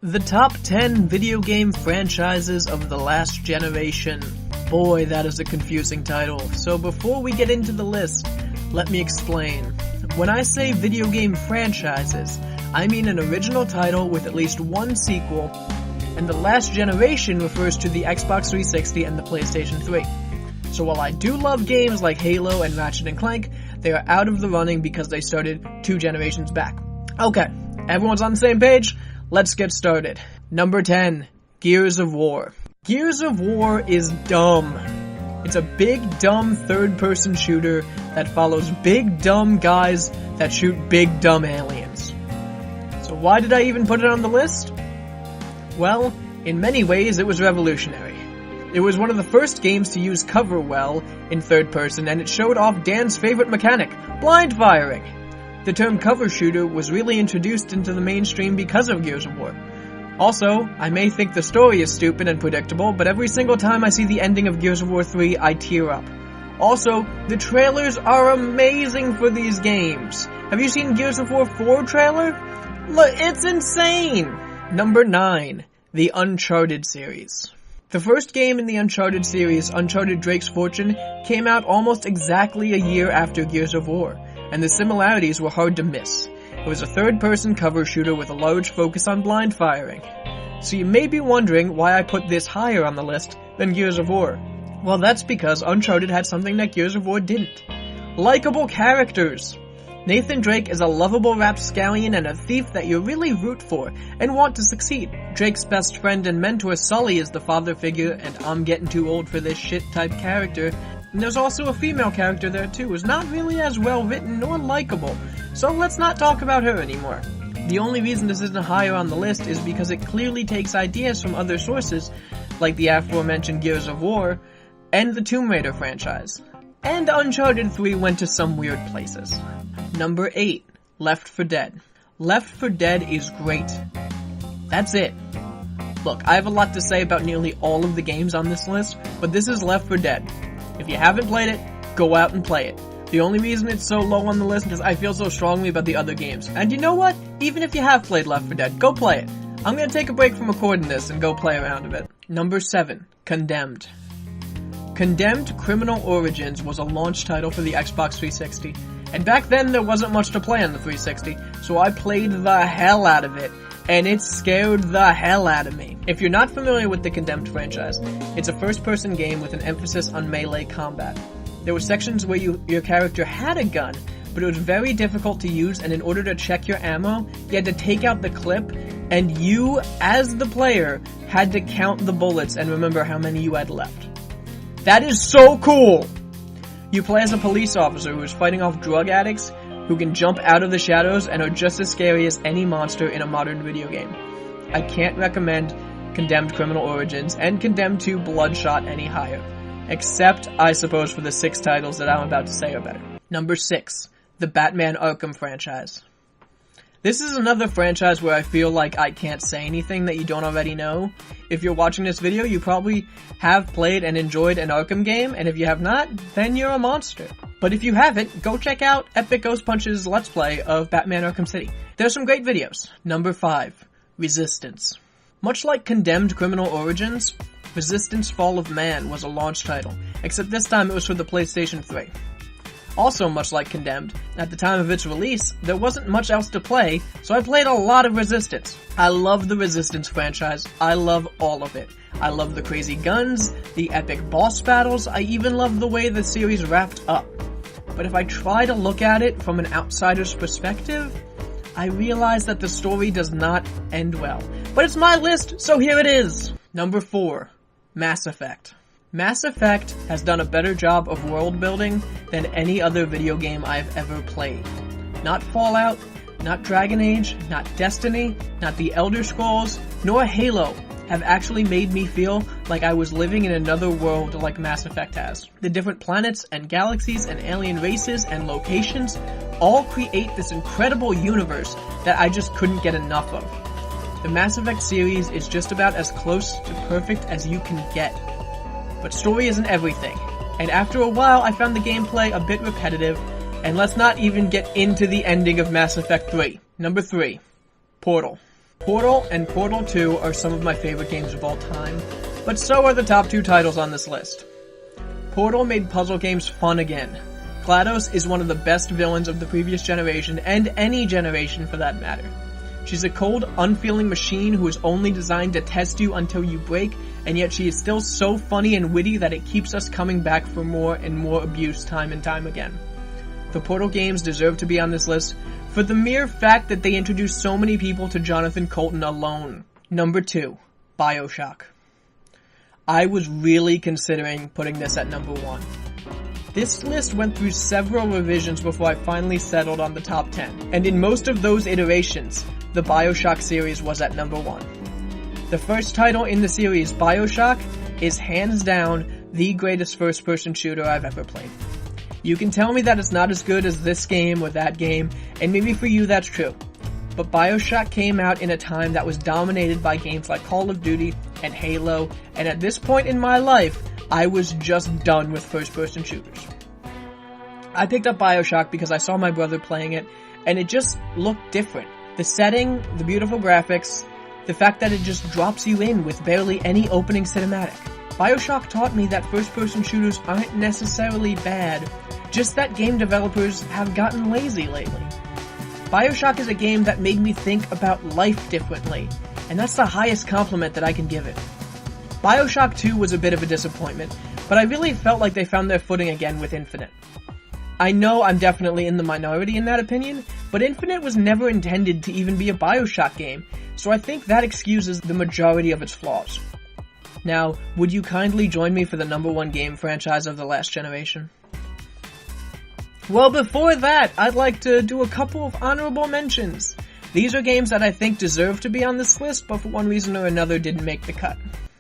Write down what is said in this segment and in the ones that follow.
The top 10 video game franchises of the last generation. Boy, that is a confusing title. So before we get into the list, let me explain. When I say video game franchises, I mean an original title with at least one sequel, and the last generation refers to the Xbox 360 and the PlayStation 3. So while I do love games like Halo and Ratchet & Clank, they are out of the running because they started 2 generations back. Okay, everyone's on the same page? Let's get started. Number 10, Gears of War. Gears of War is dumb. It's a big, dumb third-person shooter that follows big, dumb guys that shoot big, dumb aliens. So why did I even put it on the list? Well, in many ways it was revolutionary. It was one of the first games to use cover well in third person, and it showed off Dan's favorite mechanic, blind firing. The term cover shooter was really introduced into the mainstream because of Gears of War. Also, I may think the story is stupid and predictable, but every single time I see the ending of Gears of War 3, I tear up. Also, the trailers are amazing for these games. Have you seen Gears of War 4 trailer? Look, it's insane! Number 9, the Uncharted series. The first game in the Uncharted series, Uncharted Drake's Fortune, came out almost exactly a year after Gears of War, and the similarities were hard to miss. It was a third-person cover shooter with a large focus on blind firing. So you may be wondering why I put this higher on the list than Gears of War. Well, that's because Uncharted had something that Gears of War didn't. Likeable characters! Nathan Drake is a lovable rapscallion and a thief that you really root for and want to succeed. Drake's best friend and mentor Sully is the father figure and I'm getting too old for this shit type character. And there's also a female character there too, who's not really as well written nor likable, so let's not talk about her anymore. The only reason this isn't higher on the list is because it clearly takes ideas from other sources, like the aforementioned Gears of War, and the Tomb Raider franchise. And Uncharted 3 went to some weird places. Number 8, Left 4 Dead. Left 4 Dead is great. That's it. Look, I have a lot to say about nearly all of the games on this list, but this is Left 4 Dead. If you haven't played it, go out and play it. The only reason it's so low on the list is I feel so strongly about the other games. And you know what? Even if you have played Left 4 Dead, go play it. I'm gonna take a break from recording this and go play around a bit. Number 7, Condemned. Condemned Criminal Origins was a launch title for the Xbox 360. And back then there wasn't much to play on the 360, so I played the hell out of it. And it scared the hell out of me. If you're not familiar with the Condemned franchise, it's a first-person game with an emphasis on melee combat. There were sections where your character had a gun, but it was very difficult to use, and in order to check your ammo, you had to take out the clip, and you, as the player, had to count the bullets and remember how many you had left. That is so cool! You play as a police officer who is fighting off drug addicts, who can jump out of the shadows and are just as scary as any monster in a modern video game. I can't recommend Condemned Criminal Origins and Condemned 2 Bloodshot any higher. Except, I suppose, for the 6 titles that I'm about to say are better. Number 6, the Batman Arkham franchise. This is another franchise where I feel like I can't say anything that you don't already know. If you're watching this video, you probably have played and enjoyed an Arkham game, and if you have not, then you're a monster. But if you haven't, go check out Epic Ghost Punch's Let's Play of Batman Arkham City. There's some great videos. Number 5, Resistance. Much like Condemned Criminal Origins, Resistance Fall of Man was a launch title, except this time it was for the PlayStation 3. Also much like Condemned, at the time of its release, there wasn't much else to play, so I played a lot of Resistance. I love the Resistance franchise, I love all of it. I love the crazy guns, the epic boss battles, I even love the way the series wrapped up. But if I try to look at it from an outsider's perspective, I realize that the story does not end well. But it's my list, so here it is! Number 4, Mass Effect. Mass Effect has done a better job of world building than any other video game I've ever played. Not Fallout, not Dragon Age, not Destiny, not the Elder Scrolls, nor Halo have actually made me feel like I was living in another world like Mass Effect has. The different planets and galaxies and alien races and locations all create this incredible universe that I just couldn't get enough of. The Mass Effect series is just about as close to perfect as you can get. But story isn't everything, and after a while I found the gameplay a bit repetitive, and let's not even get into the ending of Mass Effect 3. Number 3, Portal. Portal and Portal 2 are some of my favorite games of all time, but so are the top 2 titles on this list. Portal made puzzle games fun again. GLaDOS is one of the best villains of the previous generation, and any generation for that matter. She's a cold, unfeeling machine who is only designed to test you until you break, and yet she is still so funny and witty that it keeps us coming back for more and more abuse time and time again. The Portal games deserve to be on this list for the mere fact that they introduced so many people to Jonathan Coulton alone. Number 2, BioShock. I was really considering putting this at number 1. This list went through several revisions before I finally settled on the top 10, and in most of those iterations, the BioShock series was at number 1. The first title in the series, BioShock, is hands down the greatest first-person shooter I've ever played. You can tell me that it's not as good as this game or that game, and maybe for you that's true. But BioShock came out in a time that was dominated by games like Call of Duty and Halo, and at this point in my life, I was just done with first-person shooters. I picked up BioShock because I saw my brother playing it, and it just looked different. The setting, the beautiful graphics, the fact that it just drops you in with barely any opening cinematic. BioShock taught me that first-person shooters aren't necessarily bad, just that game developers have gotten lazy lately. BioShock is a game that made me think about life differently, and that's the highest compliment that I can give it. BioShock 2 was a bit of a disappointment, but I really felt like they found their footing again with Infinite. I know I'm definitely in the minority in that opinion, but Infinite was never intended to even be a BioShock game, so I think that excuses the majority of its flaws. Now, would you kindly join me for the number 1 game franchise of the last generation? Well, before that, I'd like to do a couple of honorable mentions. These are games that I think deserve to be on this list, but for one reason or another didn't make the cut.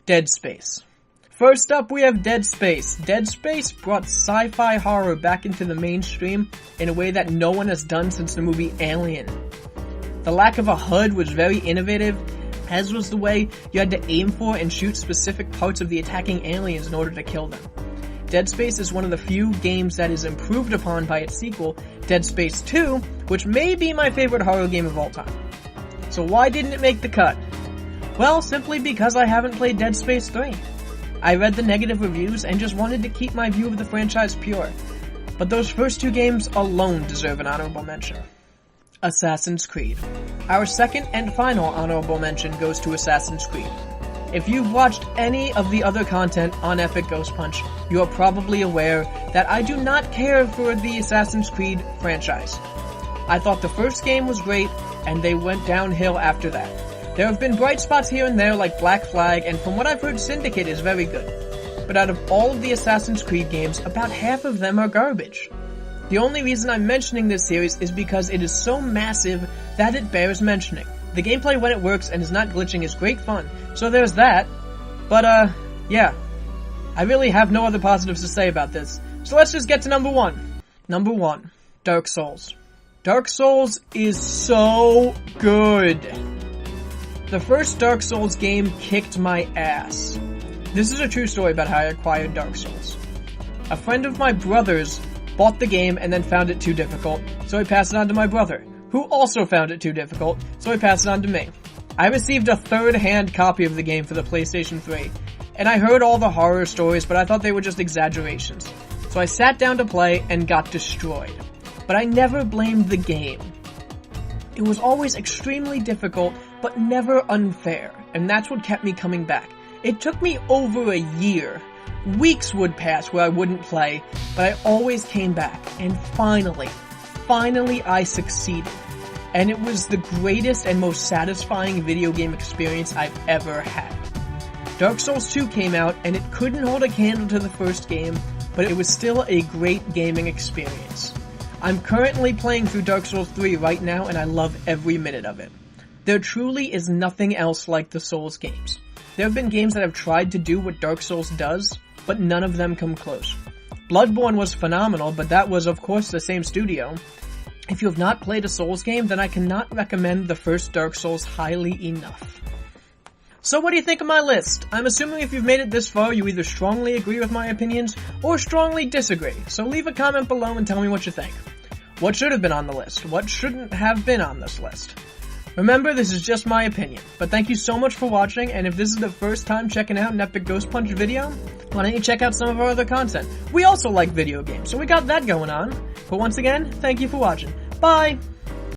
Dead Space. First up, we have Dead Space. Dead Space brought sci-fi horror back into the mainstream in a way that no one has done since the movie Alien. The lack of a HUD was very innovative, as was the way you had to aim for and shoot specific parts of the attacking aliens in order to kill them. Dead Space is one of the few games that is improved upon by its sequel, Dead Space 2, which may be my favorite horror game of all time. So why didn't it make the cut? Well, simply because I haven't played Dead Space 3. I read the negative reviews and just wanted to keep my view of the franchise pure. But those first 2 games alone deserve an honorable mention. Assassin's Creed. Our second and final honorable mention goes to Assassin's Creed. If you've watched any of the other content on Epic Ghost Punch, you are probably aware that I do not care for the Assassin's Creed franchise. I thought the first game was great, and they went downhill after that. There have been bright spots here and there like Black Flag, and from what I've heard, Syndicate is very good. But out of all of the Assassin's Creed games, about half of them are garbage. The only reason I'm mentioning this series is because it is so massive that it bears mentioning. The gameplay when it works and is not glitching is great fun, so there's that. But yeah. I really have no other positives to say about this. So let's just get to number 1. Number 1. Dark Souls. Dark Souls is so good. The first Dark Souls game kicked my ass. This is a true story about how I acquired Dark Souls. A friend of my brother's bought the game and then found it too difficult, so he passed it on to my brother, who also found it too difficult, so he passed it on to me. I received a third-hand copy of the game for the PlayStation 3, and I heard all the horror stories, but I thought they were just exaggerations. So I sat down to play and got destroyed. But I never blamed the game. It was always extremely difficult, but never unfair, and that's what kept me coming back. It took me over a year. Weeks would pass where I wouldn't play, but I always came back, and finally I succeeded. And it was the greatest and most satisfying video game experience I've ever had. Dark Souls 2 came out, and it couldn't hold a candle to the first game, but it was still a great gaming experience. I'm currently playing through Dark Souls 3 right now, and I love every minute of it. There truly is nothing else like the Souls games. There have been games that have tried to do what Dark Souls does, but none of them come close. Bloodborne was phenomenal, but that was of course the same studio. If you have not played a Souls game, then I cannot recommend the first Dark Souls highly enough. So what do you think of my list? I'm assuming if you've made it this far, you either strongly agree with my opinions, or strongly disagree, so leave a comment below and tell me what you think. What should have been on the list? What shouldn't have been on this list? Remember, this is just my opinion, but thank you so much for watching, and if this is the first time checking out an Epic Ghost Punch video, why don't you check out some of our other content? We also like video games, so we got that going on. But once again, thank you for watching. Bye!